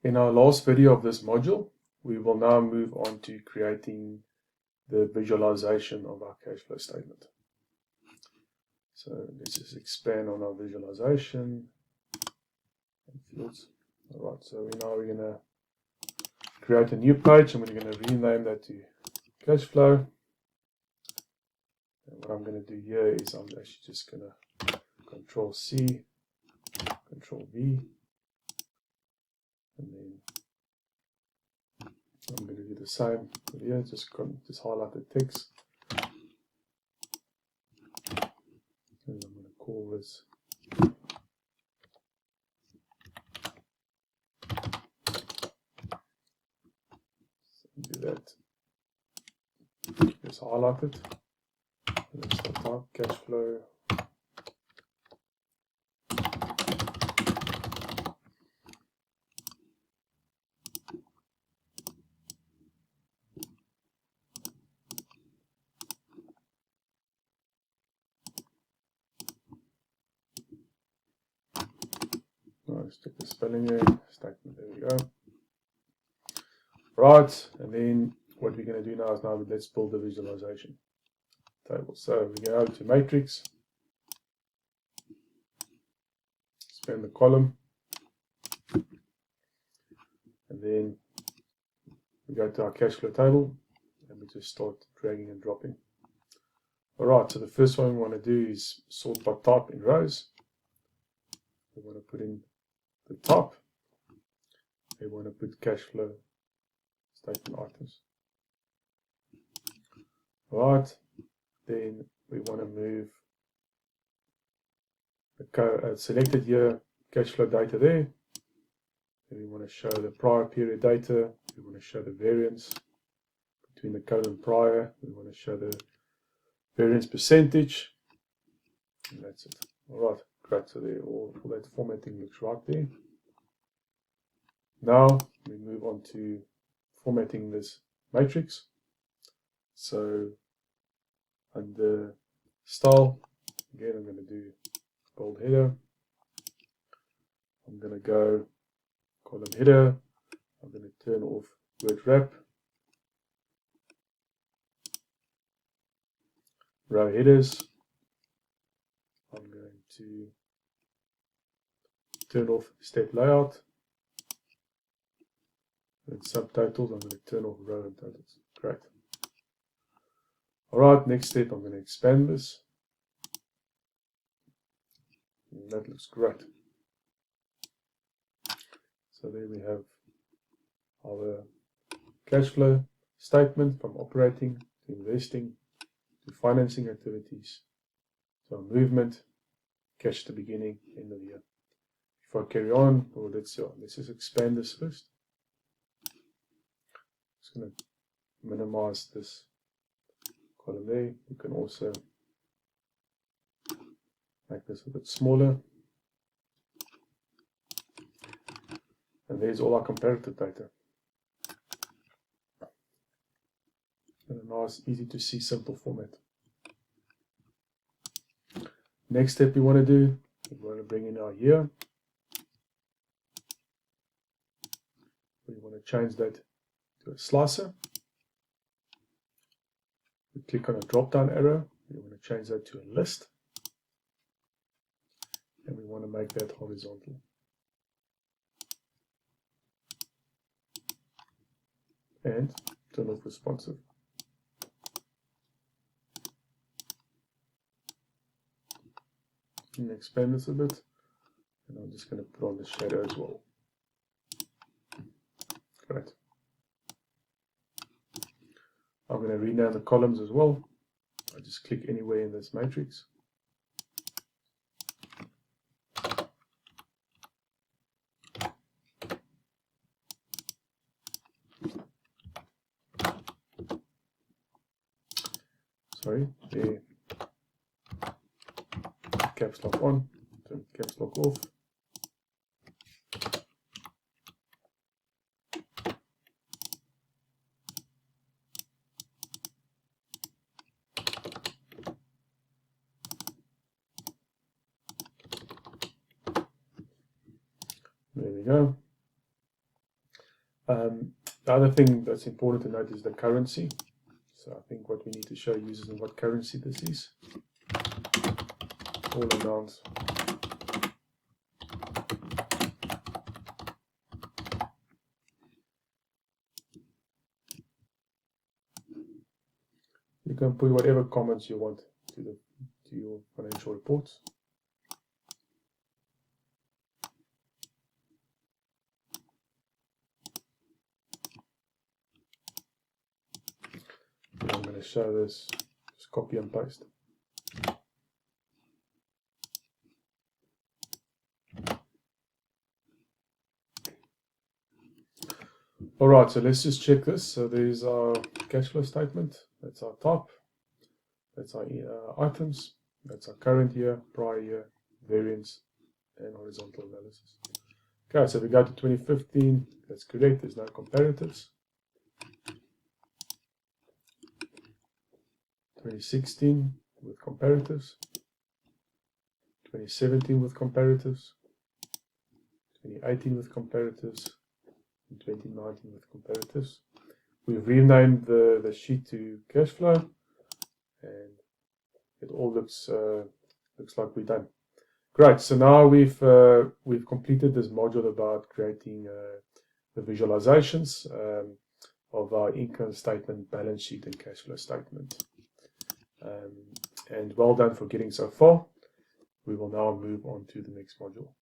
In our last video of this module, we will now move on to creating the visualization of our cash flow statement. So let's just expand on our visualization and fields. All right, so we're going to create a new page and we're going to rename that to cash flow. And what I'm going to do here is I'm actually just going to Control C, Control V, and then I'm going to do the same here, just highlight the text. And I'm going to call this do that. Just highlight it. And then start type cash flow. Let's check the spelling error statement. There we go. Right, and then what we're going to do now is let's build the visualization table. So we go to matrix, expand the column, and then we go to our cash flow table and we just start dragging and dropping. Alright, so the first one we want to do is sort by type in rows. We want to put in the top. We want to put cash flow statement items. Alright, then we want to move the selected year cash flow data there. Then we want to show the prior period data. We want to show the variance between the column prior. We want to show the variance percentage. And that's it. Alright, great. So there, all that formatting looks right there. Now we move on to formatting this matrix. So under style, again I'm going to do bold header. I'm going to go column header. I'm going to turn off word wrap. Row headers. I'm going to turn off step layout. And subtitles, I'm going to turn off row and titles. Great. Alright, next step, I'm going to expand this. And that looks great. So there we have our cash flow statement from operating to investing to financing activities to our movement, cash at the beginning, end of the year. Before I carry on, let's just expand this first. Just going to minimize this column there. You can also make this a bit smaller. And there's all our comparative data. In a nice, easy to see, simple format. Next step we want to do, we want to bring in our year. We want to change that to a slicer. We click on a drop down arrow. We want to change that to a list. And we want to make that horizontal. And turn off responsive. And expand this a bit. And I'm just going to put on the shadow as well. Great. I'm going to rename the columns as well. I just click anywhere in this matrix. Sorry, there. Caps lock on, turn caps lock off. There we go. The other thing that's important to note is the currency. So I think what we need to show users is what currency this is. All amounts. You can put whatever comments you want to your financial reports. I'm going to show this, just copy and paste. Alright, so let's just check this. So there's our cash flow statement. That's our top. That's our items. That's our current year, prior year, variance, and horizontal analysis. Okay, so we go to 2015. That's correct. There's no comparatives. 2016 with comparatives. 2017 with comparatives. 2018 with comparatives. 2019 with comparatives. We've renamed the sheet to cash flow, and it all looks like we're done. Great. So now we've completed this module about creating the visualizations of our income statement, balance sheet, and cash flow statement. And well done for getting so far. We will now move on to the next module.